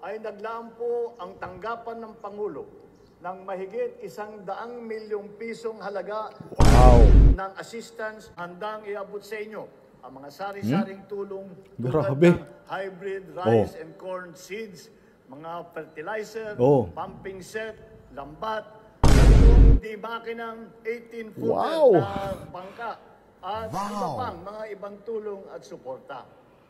ay naglaan po ang tanggapan ng Pangulo ng mahigit 100 milyong pisong halaga ng assistance handang iabot sa inyo ang mga sari-saring tulong tulad ng hybrid rice and corn seeds, mga fertilizer, pumping set, lambat, yung di makinang 18-footer na bangka at iba pang mga ibang tulong at suporta.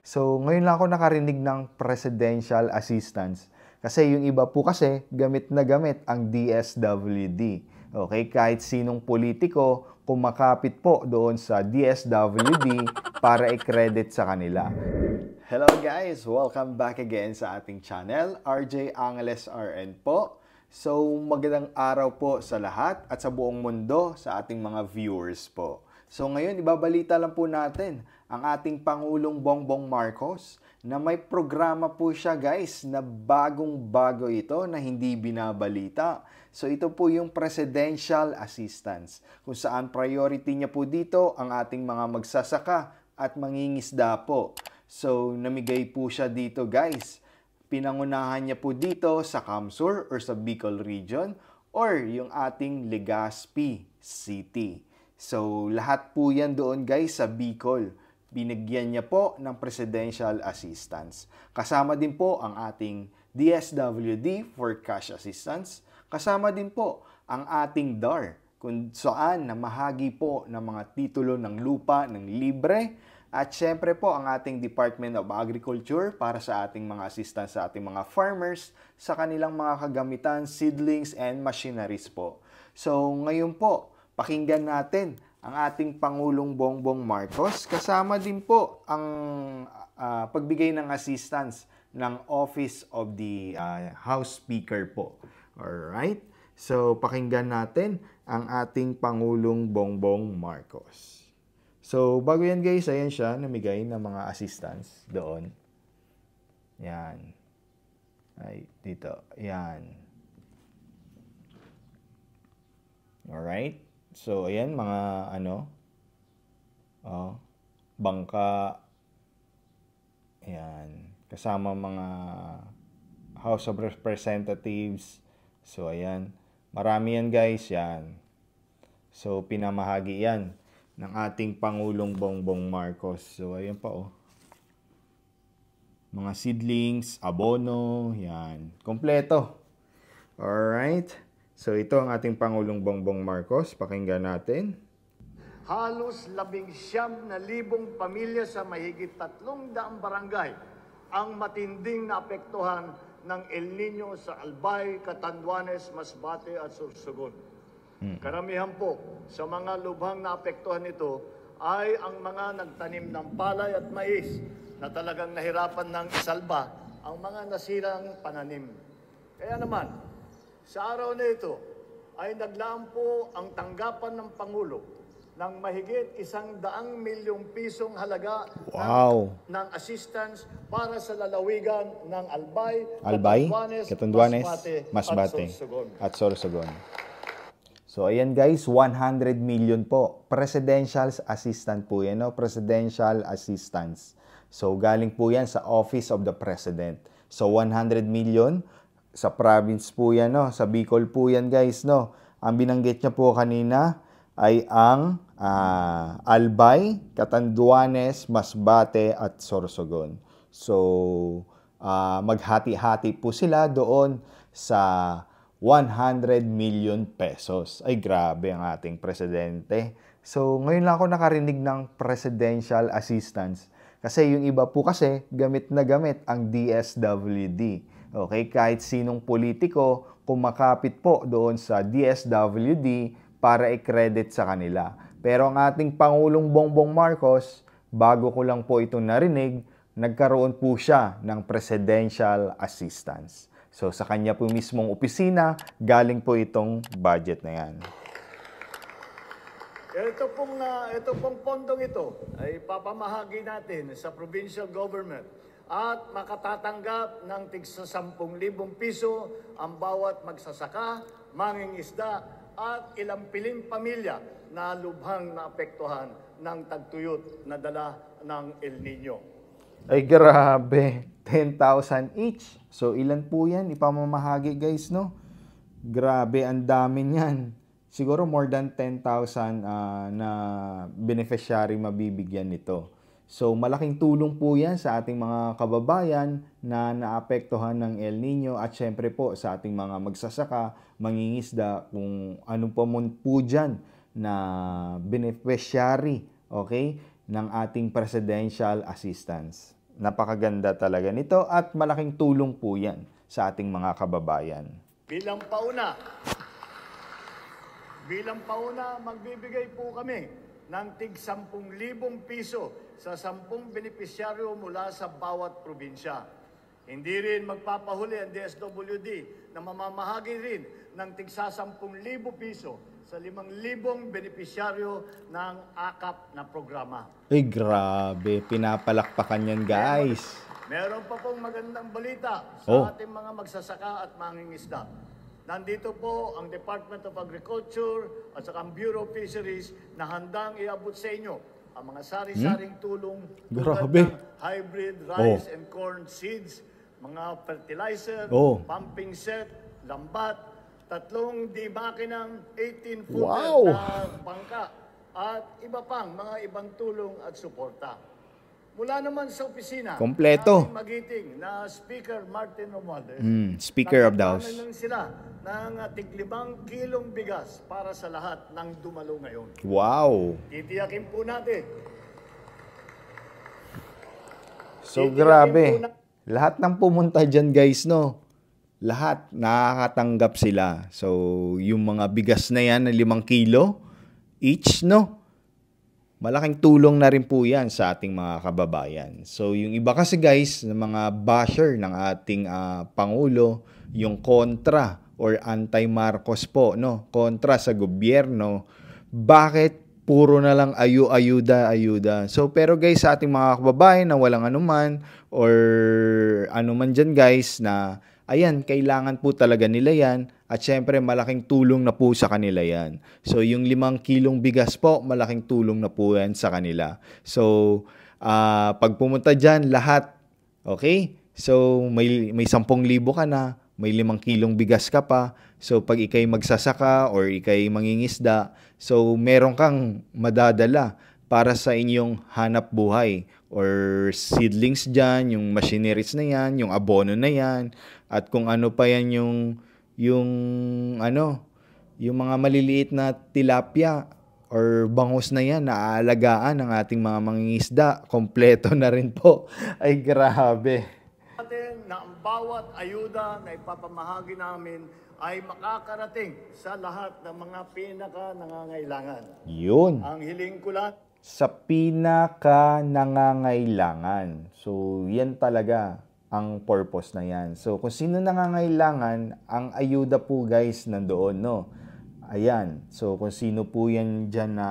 So, ngayon lang ako nakarinig ng presidential assistance. Kasi yung iba po kasi, gamit na gamit ang DSWD. Okay? Kahit sinong politiko, kumakapit po doon sa DSWD para i-credit sa kanila. Hello guys! Welcome back again sa ating channel, RJ Angeles RN po. So, magandang araw po sa lahat at sa buong mundo sa ating mga viewers po. So ngayon, ibabalita lang po natin ang ating Pangulong Bongbong Marcos na may programa po siya guys na bagong-bago ito na hindi binabalita. So ito po yung Presidential Assistance kung saan priority niya po dito ang ating mga magsasaka at mangingisda po. So namigay po siya dito guys. Pinangunahan niya po dito sa Kamsur or sa Bicol Region or yung ating Legazpi City. So, lahat po yan doon guys sa Bicol. Binigyan niya po ng presidential assistance. Kasama din po ang ating DSWD for cash assistance. Kasama din po ang ating DAR kung saan namahagi po ng mga titulo ng lupa ng libre. At syempre po ang ating Department of Agriculture para sa ating mga assistance sa ating mga farmers sa kanilang mga kagamitan, seedlings, and machineries po. So, ngayon po, pakinggan natin ang ating Pangulong Bongbong Marcos. Kasama din po ang pagbigay ng assistance ng Office of the House Speaker po. Alright? So, pakinggan natin ang ating Pangulong Bongbong Marcos. So, bago yan guys, ayan siya, namigay ng mga assistance doon. Yan. Ay, dito. Yan. Alright? So, ayan, mga bangka, ayan, kasama mga House of Representatives. So, ayan, marami yan guys, yan. So, pinamahagi yan ng ating Pangulong Bongbong Marcos. So, ayan pa mga seedlings, abono, yan, kompleto. Alright? So, ito ang ating Pangulong Bongbong Marcos. Pakinggan natin. Halos 19,000 pamilya sa mahigit 300 barangay ang matinding naapektuhan ng El Nino sa Albay, Catanduanes, Masbate at Sorsogon. Karamihan po sa mga lubhang naapektuhan nito ay ang mga nagtanim ng palay at mais na talagang nahirapan ng isalba ang mga nasirang pananim. Kaya naman, sa araw na ito ay naglaan po ang tanggapan ng Pangulo ng mahigit 100 milyong pisong halaga ng assistance para sa lalawigan ng Albay, Catanduanes, Masbate at Sorsogon. So ayan guys, 100 million po. Presidential assistance po yan, no? Presidential assistance. So galing po yan sa Office of the President. So 100 million sa province po yan, no? Sa Bicol po yan, guys, no? Ang binanggit niya po kanina ay ang Albay, Catanduanes, Masbate at Sorsogon. So, maghati-hati po sila doon sa 100 million pesos. Ay, grabe ang ating presidente. So, ngayon lang ako nakarinig ng presidential assistance. Kasi yung iba po kasi, gamit na gamit ang DSWD. Okay, kahit sinong politiko, kumakapit po doon sa DSWD para i-credit sa kanila. Pero ang ating Pangulong Bongbong Marcos, bago ko lang po ito narinig, nagkaroon po siya ng presidential assistance. So sa kanya po mismong opisina, galing po itong budget na yan. Ito pong pondong ito ay papamahagi natin sa provincial government at makatatanggap ng tig-10,000 piso ang bawat magsasaka, mangingisda at ilang piling pamilya na lubhang naapektuhan ng tagtuyot na dala ng El Nino. Ay, grabe. 10,000 each. So, ilan po yan? Ipamamahagi, guys, no? Grabe, ang dami niyan. Siguro more than 10,000 na beneficiary mabibigyan nito. So, malaking tulong po yan sa ating mga kababayan na naapektuhan ng El Nino at syempre po sa ating mga magsasaka, mangingisda, kung ano pa man po dyan na beneficiary, okay, ng ating presidential assistance. Napakaganda talaga nito at malaking tulong po yan sa ating mga kababayan. Bilang pauna, magbibigay po kami ng tig 10,000 piso sa 10 benepisyaryo mula sa bawat probinsya. Hindi rin magpapahuli ang DSWD na mamamahagi rin ng tig 10,000 piso sa 5,000 benepisyaryo ng AKAP na programa. Ay, grabe. Pinapalakpakan yan, guys. Meron pa pong magandang balita Oh. sa ating mga magsasaka at mangingisda. Nandito po ang Department of Agriculture at saka ang Bureau of Fisheries na handang iabot sa inyo ang mga sari-saring tulong Grabe. tulad ng hybrid rice and corn seeds, mga fertilizer, pumping set, lambat, 3 di-makinang 18-footer Wow. na bangka at iba pang mga ibang tulong at suporta. Mula naman sa opisina, Kompleto. aming magiting na Speaker Martin Romualdez, Speaker of the House. nagpapaanan lang sila ng tig 5 kilong bigas para sa lahat ng dumalo ngayon. Wow. Titiyakin po natin. So, grabe. Lahat ng pumunta dyan, guys, no? Lahat nakakatanggap sila. So, yung mga bigas na yan na 5 kilo each, no? Malaking tulong na rin po yan sa ating mga kababayan. So, yung iba kasi, guys, ng mga basher ng ating Pangulo, yung kontra or anti-Marcos po, no? Kontra sa gobyerno. Bakit puro na lang ayuda. So, pero guys, sa ating mga kababayan na walang anuman or anuman dyan, guys, na ayan, kailangan po talaga nila yan at syempre malaking tulong na po sa kanila yan. So, yung 5 kilong bigas po, malaking tulong na po yan sa kanila. So, pag pumunta dyan, lahat, okay? So, may 10,000 ka na, may 5 kilong bigas ka pa. So, pag ikay magsasaka or ikay mangingisda, so, meron kang madadala para sa inyong hanap buhay or seedlings dyan, yung machineries na yan, yung abono na yan, at kung ano pa yan yung mga maliliit na tilapia or bangus na yan na aalagaan ng ating mga mangingisda, kompleto na rin po. Ay, grabe. Natin na ang bawat ayuda na ipapamahagi namin ay makakarating sa lahat ng mga pinaka-nangangailangan. Yun. Ang hiling ko lang, Sa pinaka-nangangailangan. So, yan talaga ang purpose na yan. So, kung sino nangangailangan, ang ayuda po, guys, nandoon, no? Ayan. So, kung sino po yan dyan na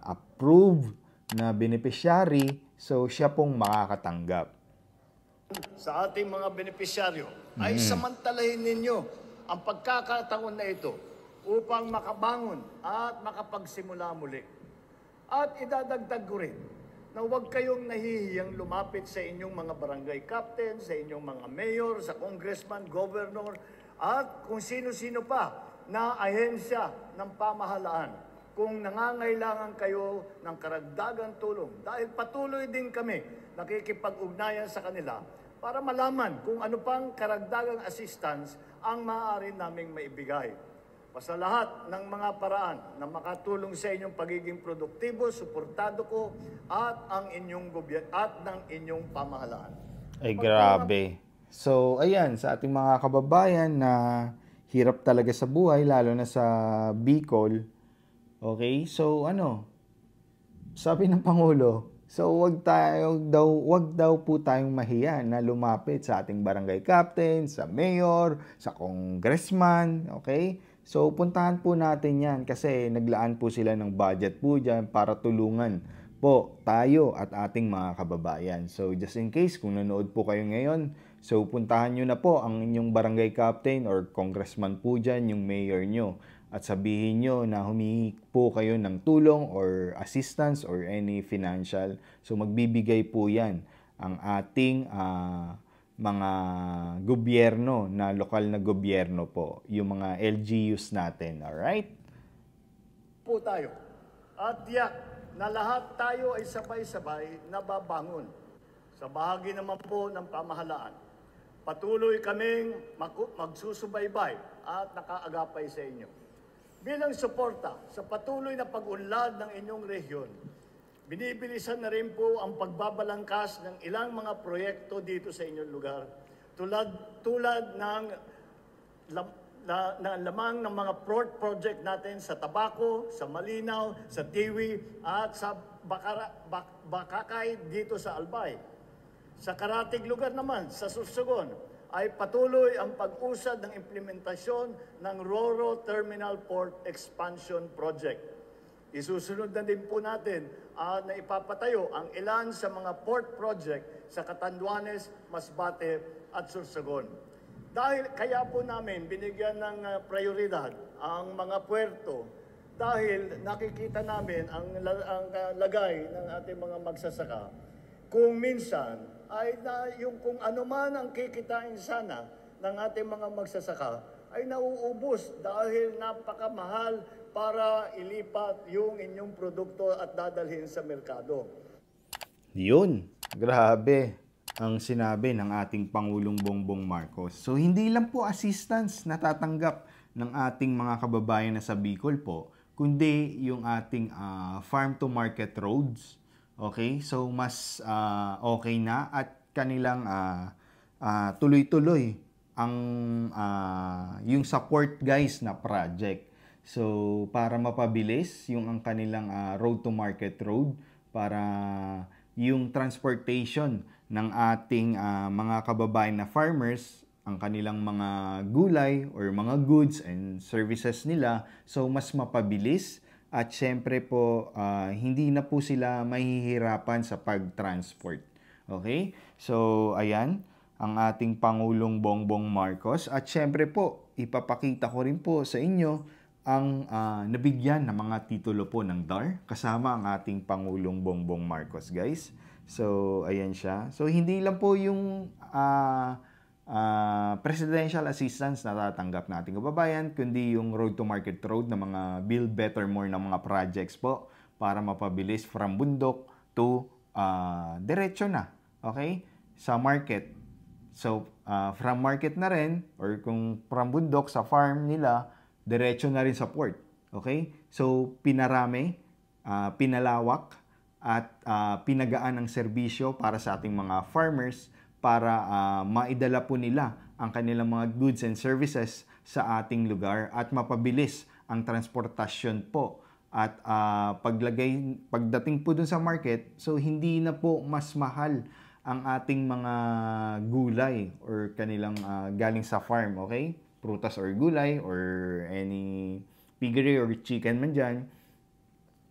approved na beneficiary, so, siya pong makakatanggap. sa ating mga benepisyaryo ay samantalahin ninyo ang pagkakataon na ito upang makabangon at makapagsimula muli. At idadagdag ko rin na huwag kayong nahihiyang lumapit sa inyong mga barangay captain, sa inyong mga mayor, sa congressman, governor, at kung sino-sino pa na ahensya ng pamahalaan kung nangangailangan kayo ng karagdagang tulong. Dahil patuloy din kami nakikipag-ugnayan sa kanila para malaman kung ano pang karagdagang assistance ang maaari naming maibigay. Sa lahat ng mga paraan na makatulong sa inyong pagiging produktibo, suportado ko at ang inyong gobyerno at ng inyong pamahalaan. Ay, grabe. So, ayan, sa ating mga kababayan na hirap talaga sa buhay, lalo na sa Bicol. Okay? So, sabi ng Pangulo, so wag daw po tayong mahiya na lumapit sa ating barangay captain, sa mayor, sa congressman, okay? So, puntahan po natin yan kasi naglaan po sila ng budget po dyan para tulungan po tayo at ating mga kababayan. So, just in case, kung nanood po kayo ngayon, so puntahan nyo na po ang inyong barangay captain or congressman po dyan, yung mayor nyo. At sabihin nyo na humingi po kayo ng tulong or assistance or any financial. So, magbibigay po yan ang ating mga gobyerno na lokal na gobyerno po, yung mga LGUs natin. Alright? Po tayo. At tiyak na lahat tayo ay sabay-sabay nababangon. Sa bahagi naman po ng pamahalaan, patuloy kaming magsusubaybay at nakaagapay sa inyo. Bilang suporta sa patuloy na pag-unlad ng inyong rehiyon, binibilisan na rin po ang pagbabalangkas ng ilang mga proyekto dito sa inyong lugar, tulad ng lamang ng mga project natin sa Tabaco, sa Malinaw, sa Tiwi, at sa Bakakay dito sa Albay. Sa karatig lugar naman, sa Sursogon, ay patuloy ang pag-usad ng implementasyon ng Roro Terminal Port Expansion Project. Isusunod na din po natin na ipapatayo ang ilan sa mga port project sa Catanduanes, Masbate at Sursogon. Dahil kaya po namin binigyan ng prioridad ang mga puerto dahil nakikita namin ang lagay ng ating mga magsasaka. Kung minsan ay yung kung ano man ang kikitain sana ng ating mga magsasaka ay nauubos dahil napakamahal para ilipat yung inyong produkto at dadalhin sa merkado. Yun, grabe ang sinabi ng ating Pangulong Bongbong Marcos. So hindi lang po assistance natatanggap ng ating mga kababayan na sa Bicol po, kundi yung ating farm to market roads. Okay? So mas okay na at kanilang tuloy-tuloy ang yung support guys na project. So para mapabilis yung ang kanilang road to market road para yung transportation ng ating mga kababayan na farmers, ang kanilang mga gulay or mga goods and services nila, so mas mapabilis at syempre po hindi na po sila mahihirapan sa pag-transport. Okay? So ayan ang ating Pangulong Bongbong Marcos at syempre po ipapakita ko rin po sa inyo ang nabigyan ng mga titulo po ng DAR kasama ang ating Pangulong Bongbong Marcos, guys. So, ayan siya. So, hindi lang po yung presidential assistance na tatanggap nating kababayan, kundi yung road to market road na mga build better more na mga projects po para mapabilis from bundok to diretso na. Okay? Sa market. So, from market na rin or kung from bundok sa farm nila, diretso na rin sa port. Okay? So, pinarami, pinalawak, at pinagaan ang serbisyo para sa ating mga farmers para maidala po nila ang kanilang mga goods and services sa ating lugar at mapabilis ang transportasyon po. At pagdating po dun sa market, so hindi na po mas mahal ang ating mga gulay or kanilang galing sa farm, okay? Prutas or gulay or any piggery or chicken man dyan,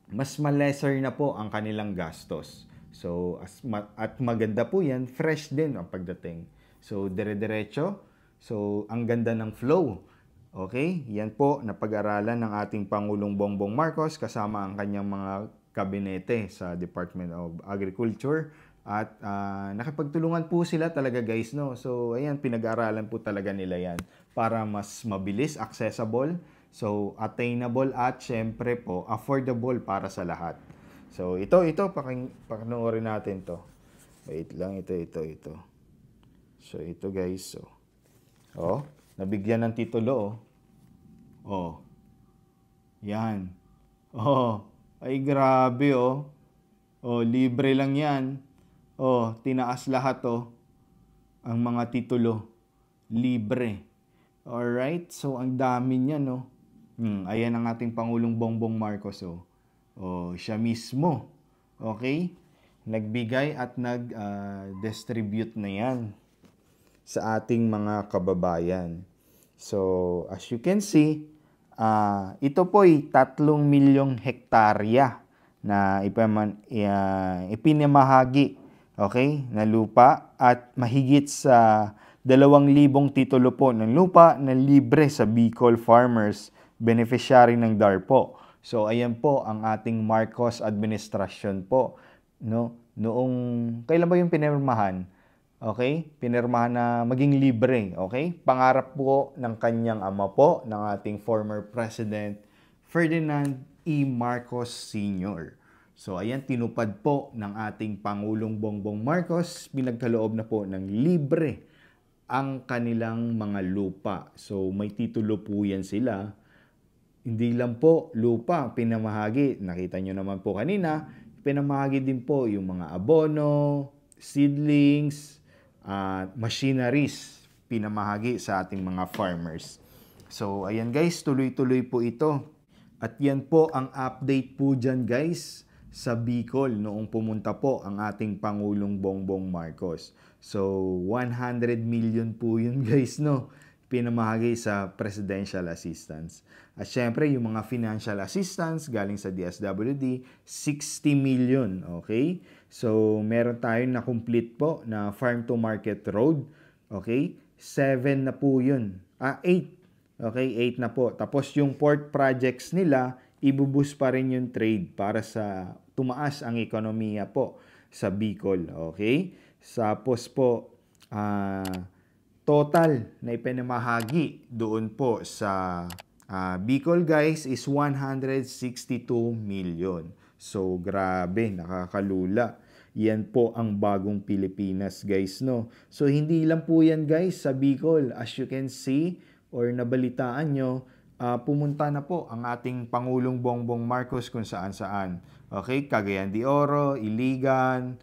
mas ma-lesser na po ang kanilang gastos. So, at maganda po yan, fresh din ang pagdating. So, dire-diretso. So, ang ganda ng flow. Okay? Yan po, napag-aralan ng ating Pangulong Bongbong Marcos kasama ang kanyang mga kabinete sa Department of Agriculture. At nakipagtulungan po sila talaga, guys, no? So, ayan, pinag-aralan po talaga nila yan para mas mabilis, accessible, so attainable at syempre po affordable para sa lahat. So ito pakinoorin natin to. Wait lang, ito. So ito, guys, so nabigyan ng titulo yan. Ay grabe libre lang yan. Tinaas lahat ang mga titulo libre. Alright, so ang dami niya, no? Ayan ang ating Pangulong Bongbong Marcos, siya mismo, okay? Nagbigay at nag-distribute na yan sa ating mga kababayan. So, as you can see, ito po'y 3 milyong hektarya na ipinamahagi, okay, na lupa at mahigit sa 2,000 titulo po ng lupa na libre sa Bicol farmers, beneficiary ng DAR po. So, ayan po ang ating Marcos administration po, no, noong, kailan ba yung pinirmahan? Okay? Pinirmahan na maging libre. Okay? Pangarap po ng kanyang ama po, ng ating former President, Ferdinand E. Marcos Sr. So, ayan, tinupad po ng ating Pangulong Bongbong Marcos, pinagkaloob na po ng libre ang kanilang mga lupa. So, may titulo po yan sila. Hindi lang po lupa pinamahagi. Nakita nyo naman po kanina, pinamahagi din po yung mga abono, seedlings, at machineries pinamahagi sa ating mga farmers. So, ayan guys, tuloy-tuloy po ito. At yan po ang update po dyan guys sa Bicol noong pumunta po ang ating Pangulong Bongbong Marcos. So, 100 million po yun guys, no? Pinamahagi sa presidential assistance. At syempre, yung mga financial assistance galing sa DSWD, 60 million, okay? So, meron tayong na-complete po na farm to market road, okay? 7 na po yun. 8. Okay, 8 na po. Tapos yung port projects nila, ibubus pa rin yung trade para sa tumaas ang ekonomiya po sa Bicol, okay? Tapos po, total na ipinamahagi doon po sa Bicol guys is 162 million. So grabe, nakakalula. Yan po ang bagong Pilipinas guys, no? So hindi lang po yan guys sa Bicol. As you can see or nabalitaan nyo, pumunta na po ang ating Pangulong Bongbong Marcos kung saan-saan. Okay, Cagayan de Oro, Iligan,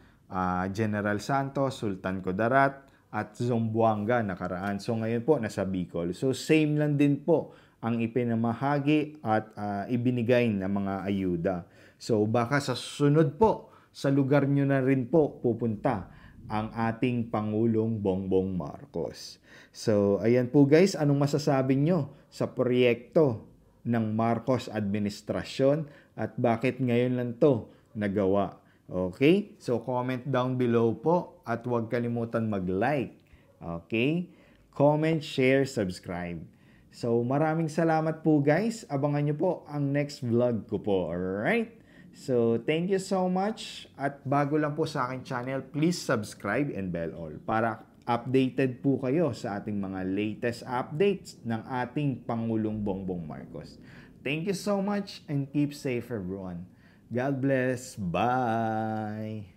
General Santos, Sultan Kudarat, at Zamboanga nakaraan. So ngayon po nasa Bicol. So same lang din po ang ipinamahagi at ibinigay na mga ayuda. So baka sa susunod po, sa lugar nyo na rin po pupunta ang ating Pangulong Bongbong Marcos. So ayan po guys, anong masasabi nyo sa proyekto ng Marcos administrasyon at bakit ngayon lang to nagawa? Okay? So, comment down below po at huwag kalimutan mag-like. Okay? Comment, share, subscribe. So, maraming salamat po guys. Abangan nyo po ang next vlog ko po. Alright? So, thank you so much. At bago lang po sa aking channel, please subscribe and bell all para updated po kayo sa ating mga latest updates ng ating Pangulong Bongbong Marcos. Thank you so much and keep safe everyone. God bless. Bye.